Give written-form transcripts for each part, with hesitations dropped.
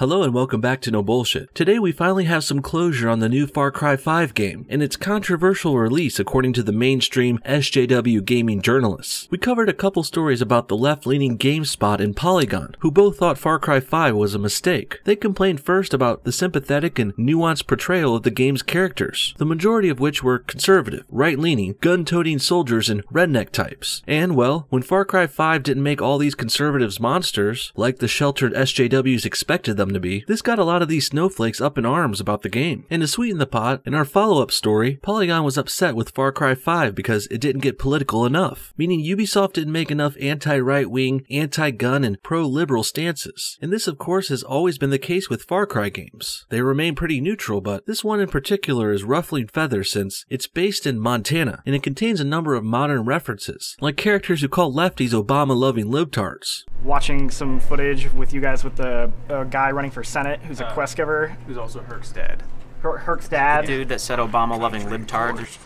Hello and welcome back to No Bullshit. Today we finally have some closure on the new Far Cry 5 game and its controversial release according to the mainstream SJW gaming journalists. We covered a couple stories about the left-leaning GameSpot and Polygon, who both thought Far Cry 5 was a mistake. They complained first about the sympathetic and nuanced portrayal of the game's characters, the majority of which were conservative, right-leaning, gun-toting soldiers and redneck types. And well, when Far Cry 5 didn't make all these conservatives monsters, like the sheltered SJWs expected them to be, this got a lot of these snowflakes up in arms about the game. And to sweeten the pot, in our follow-up story, Polygon was upset with Far Cry 5 because it didn't get political enough, meaning Ubisoft didn't make enough anti-right-wing, anti-gun, and pro-liberal stances. And this of course has always been the case with Far Cry games. They remain pretty neutral, but this one in particular is ruffling feathers since it's based in Montana, and it contains a number of modern references, like characters who call lefties Obama-loving libtards. Watching some footage with you guys with the guy running for Senate who's a quest giver. Who's also Herc's dad. Herc's dad. The dude that said Obama-loving libtards.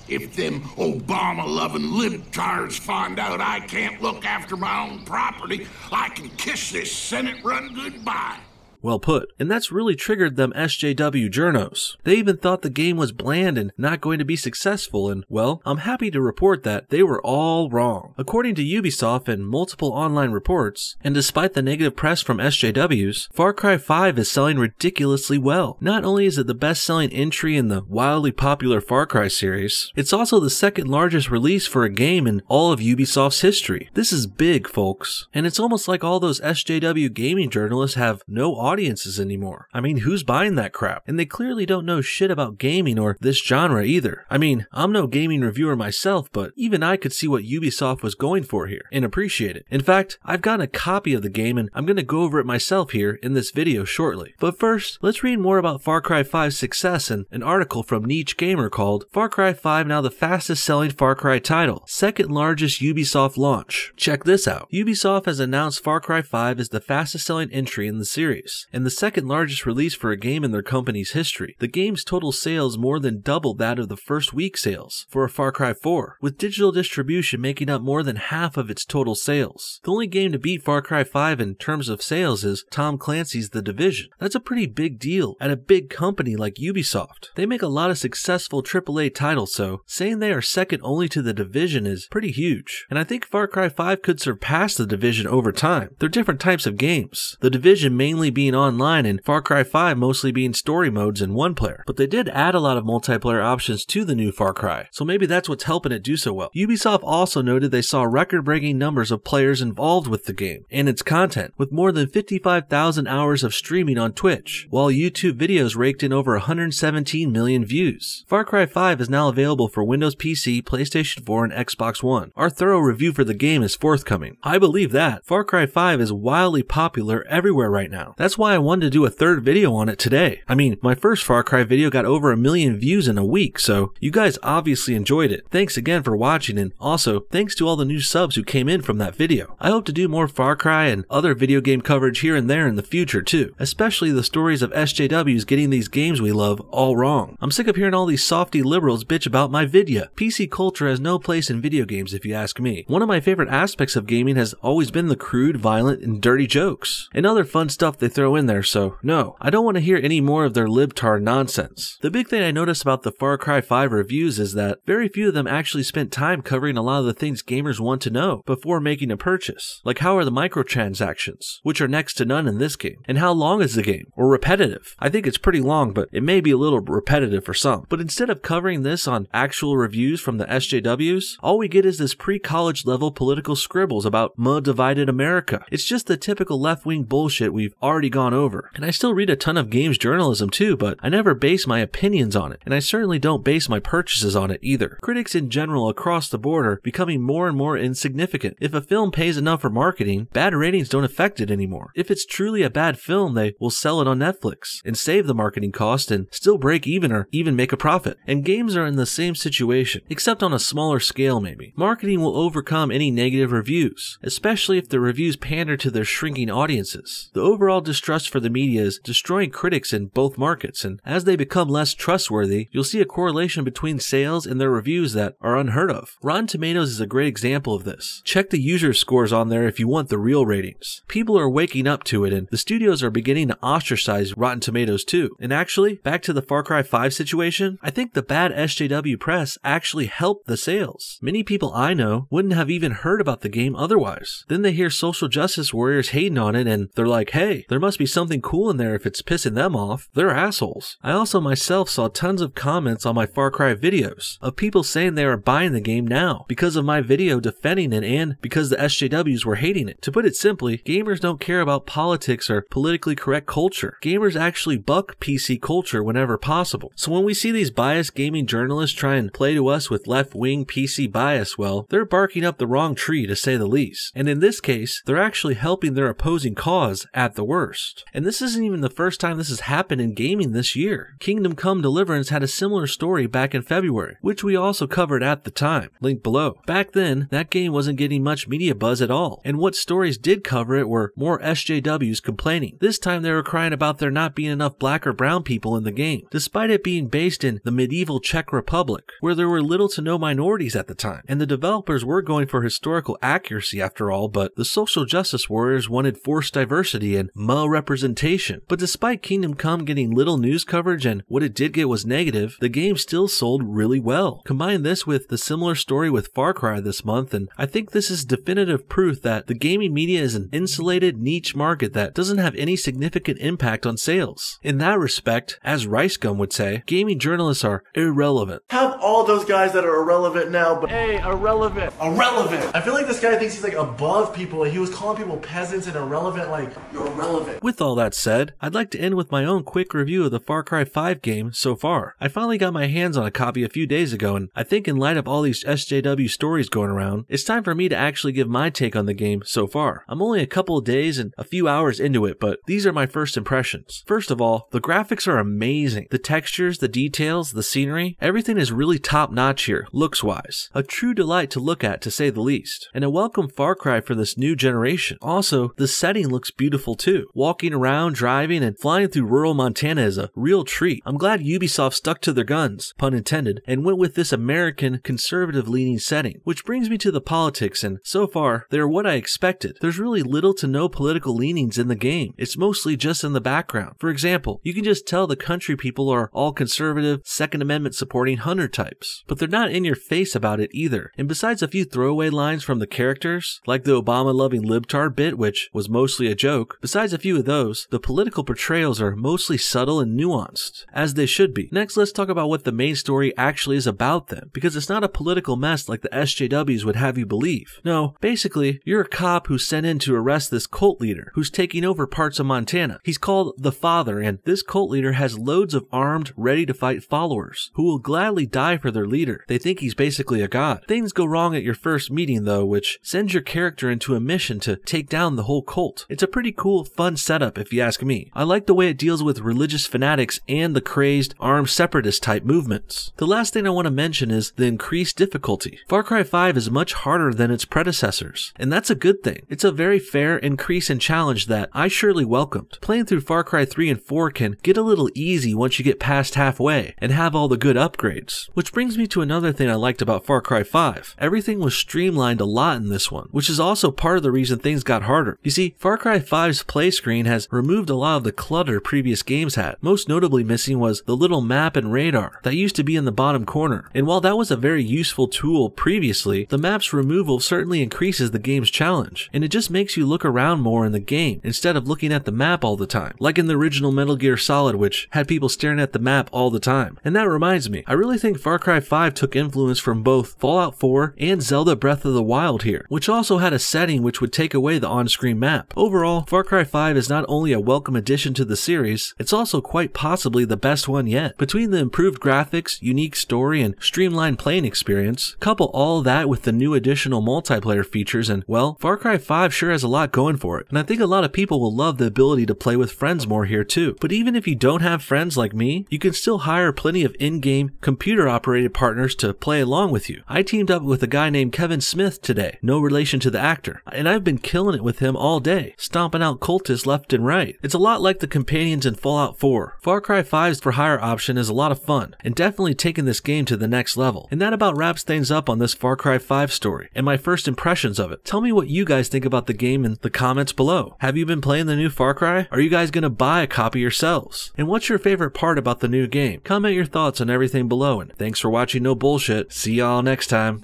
If them Obama-loving libtards find out I can't look after my own property, I can kiss this Senate run goodbye. Well put. And that's really triggered them SJW journos. They even thought the game was bland and not going to be successful, and well, I'm happy to report that they were all wrong. According to Ubisoft and multiple online reports, and despite the negative press from SJWs, Far Cry 5 is selling ridiculously well. Not only is it the best-selling entry in the wildly popular Far Cry series, it's also the second largest release for a game in all of Ubisoft's history. This is big, folks. And it's almost like all those SJW gaming journalists have no audiences anymore. I mean, who's buying that crap? And they clearly don't know shit about gaming or this genre either. I mean, I'm no gaming reviewer myself, but even I could see what Ubisoft was going for here and appreciate it. In fact, I've gotten a copy of the game and I'm going to go over it myself here in this video shortly. But first, let's read more about Far Cry 5's success in an article from Niche Gamer called Far Cry 5 Now the Fastest Selling Far Cry Title, Second Largest Ubisoft Launch. Check this out. Ubisoft has announced Far Cry 5 is the fastest selling entry in the series, and the second largest release for a game in their company's history. The game's total sales more than doubled that of the first week sales for a Far Cry 4, with digital distribution making up more than half of its total sales. The only game to beat Far Cry 5 in terms of sales is Tom Clancy's The Division. That's a pretty big deal at a big company like Ubisoft. They make a lot of successful AAA titles, so saying they are second only to The Division is pretty huge. And I think Far Cry 5 could surpass The Division over time. They're different types of games. The Division mainly being online and Far Cry 5 mostly being story modes and one player. But they did add a lot of multiplayer options to the new Far Cry, so maybe that's what's helping it do so well. Ubisoft also noted they saw record-breaking numbers of players involved with the game and its content, with more than 55,000 hours of streaming on Twitch, while YouTube videos raked in over 117 million views. Far Cry 5 is now available for Windows PC, PlayStation 4, and Xbox One. Our thorough review for the game is forthcoming. I believe that. Far Cry 5 is wildly popular everywhere right now. That's why I wanted to do a third video on it today. I mean, my first Far Cry video got over 1 million views in a week, so you guys obviously enjoyed it. Thanks again for watching, and also thanks to all the new subs who came in from that video. I hope to do more Far Cry and other video game coverage here and there in the future too, especially the stories of SJWs getting these games we love all wrong. I'm sick of hearing all these softy liberals bitch about my vidya. PC culture has no place in video games if you ask me. One of my favorite aspects of gaming has always been the crude, violent, and dirty jokes, and other fun stuff they throw in there, so no, I don't want to hear any more of their libtard nonsense. The big thing I noticed about the Far Cry 5 reviews is that very few of them actually spent time covering a lot of the things gamers want to know before making a purchase, like how are the microtransactions, which are next to none in this game, and how long is the game, or repetitive. I think it's pretty long, but it may be a little repetitive for some. But instead of covering this on actual reviews from the SJWs, all we get is this pre-college level political scribbles about divided America. It's just the typical left-wing bullshit we've already gone over. And I still read a ton of games journalism too, but I never base my opinions on it, and I certainly don't base my purchases on it either. Critics in general across the board are becoming more and more insignificant. If a film pays enough for marketing, bad ratings don't affect it anymore. If it's truly a bad film, they will sell it on Netflix and save the marketing cost and still break even or even make a profit. And games are in the same situation, except on a smaller scale maybe. Marketing will overcome any negative reviews, especially if the reviews pander to their shrinking audiences. The overall distribution distrust for the media is destroying critics in both markets, and as they become less trustworthy, you'll see a correlation between sales and their reviews that are unheard of. Rotten Tomatoes is a great example of this. Check the user scores on there if you want the real ratings. People are waking up to it, and the studios are beginning to ostracize Rotten Tomatoes too. And actually, back to the Far Cry 5 situation, I think the bad SJW press actually helped the sales. Many people I know wouldn't have even heard about the game otherwise. Then they hear social justice warriors hating on it and they're like, hey, there must be something cool in there if it's pissing them off. They're assholes. I also myself saw tons of comments on my Far Cry videos of people saying they are buying the game now because of my video defending it and because the SJWs were hating it. To put it simply, gamers don't care about politics or politically correct culture. Gamers actually buck PC culture whenever possible. So when we see these biased gaming journalists try and play to us with left-wing PC bias, well, they're barking up the wrong tree to say the least. And in this case, they're actually helping their opposing cause at the worst. And this isn't even the first time this has happened in gaming this year. Kingdom Come Deliverance had a similar story back in February, which we also covered at the time, link below. Back then, that game wasn't getting much media buzz at all, and what stories did cover it were more SJWs complaining. This time they were crying about there not being enough black or brown people in the game, despite it being based in the medieval Czech Republic, where there were little to no minorities at the time. And the developers were going for historical accuracy after all, but the social justice warriors wanted forced diversity and male representation. But despite Kingdom Come getting little news coverage and what it did get was negative, the game still sold really well. Combine this with the similar story with Far Cry this month, and I think this is definitive proof that the gaming media is an insulated niche market that doesn't have any significant impact on sales. In that respect, as RiceGum would say, gaming journalists are irrelevant. Have all those guys that are irrelevant now, but Hey, irrelevant. irrelevant. I feel like this guy thinks he's like above people. Like he was calling people peasants and irrelevant. Like you're irrelevant. With all that said, I'd like to end with my own quick review of the Far Cry 5 game so far. I finally got my hands on a copy a few days ago, and I think in light of all these SJW stories going around, it's time for me to actually give my take on the game so far. I'm only a couple of days and a few hours into it, but these are my first impressions. First of all, the graphics are amazing. The textures, the details, the scenery, everything is really top notch here, looks-wise. A true delight to look at, to say the least. And a welcome Far Cry for this new generation. Also, the setting looks beautiful too. Walking around, driving, and flying through rural Montana is a real treat. I'm glad Ubisoft stuck to their guns, pun intended, and went with this American conservative-leaning setting. Which brings me to the politics, and so far, they're what I expected. There's really little to no political leanings in the game. It's mostly just in the background. For example, you can just tell the country people are all conservative, Second Amendment supporting hunter types. But they're not in your face about it either. And besides a few throwaway lines from the characters, like the Obama-loving libtard bit, which was mostly a joke, besides a few of those, the political portrayals are mostly subtle and nuanced, as they should be. Next, let's talk about what the main story actually is about then, because it's not a political mess like the SJWs would have you believe. No, basically, you're a cop who's sent in to arrest this cult leader who's taking over parts of Montana. He's called the Father, and this cult leader has loads of armed, ready-to-fight followers who will gladly die for their leader. They think he's basically a god. Things go wrong at your first meeting though, which sends your character into a mission to take down the whole cult. It's a pretty cool, fun setup if you ask me. I like the way it deals with religious fanatics and the crazed, armed separatist type movements. The last thing I want to mention is the increased difficulty. Far Cry 5 is much harder than its predecessors, and that's a good thing. It's a very fair increase in challenge that I surely welcomed. Playing through Far Cry 3 and 4 can get a little easy once you get past halfway and have all the good upgrades. Which brings me to another thing I liked about Far Cry 5. Everything was streamlined a lot in this one, which is also part of the reason things got harder. You see, Far Cry 5's play screen has removed a lot of the clutter previous games had. Most notably missing was the little map and radar that used to be in the bottom corner. And while that was a very useful tool previously, the map's removal certainly increases the game's challenge, and it just makes you look around more in the game instead of looking at the map all the time, like in the original Metal Gear Solid, which had people staring at the map all the time. And that reminds me, I really think Far Cry 5 took influence from both Fallout 4 and Zelda Breath of the Wild here, which also had a setting which would take away the on-screen map. Overall, Far Cry 5 is not only a welcome addition to the series, it's also quite possibly the best one yet. Between the improved graphics, unique story, and streamlined playing experience, couple all that with the new additional multiplayer features, and well, Far Cry 5 sure has a lot going for it. And I think a lot of people will love the ability to play with friends more here too. But even if you don't have friends like me, you can still hire plenty of in-game computer-operated partners to play along with you. I teamed up with a guy named Kevin Smith today, no relation to the actor, and I've been killing it with him all day, stomping out cultists left left and right. It's a lot like the companions in Fallout 4. Far Cry 5's for hire option is a lot of fun, and definitely taking this game to the next level. And that about wraps things up on this Far Cry 5 story, and my first impressions of it. Tell me what you guys think about the game in the comments below. Have you been playing the new Far Cry? Are you guys gonna buy a copy yourselves? And what's your favorite part about the new game? Comment your thoughts on everything below, and thanks for watching No Bullshit. See y'all next time.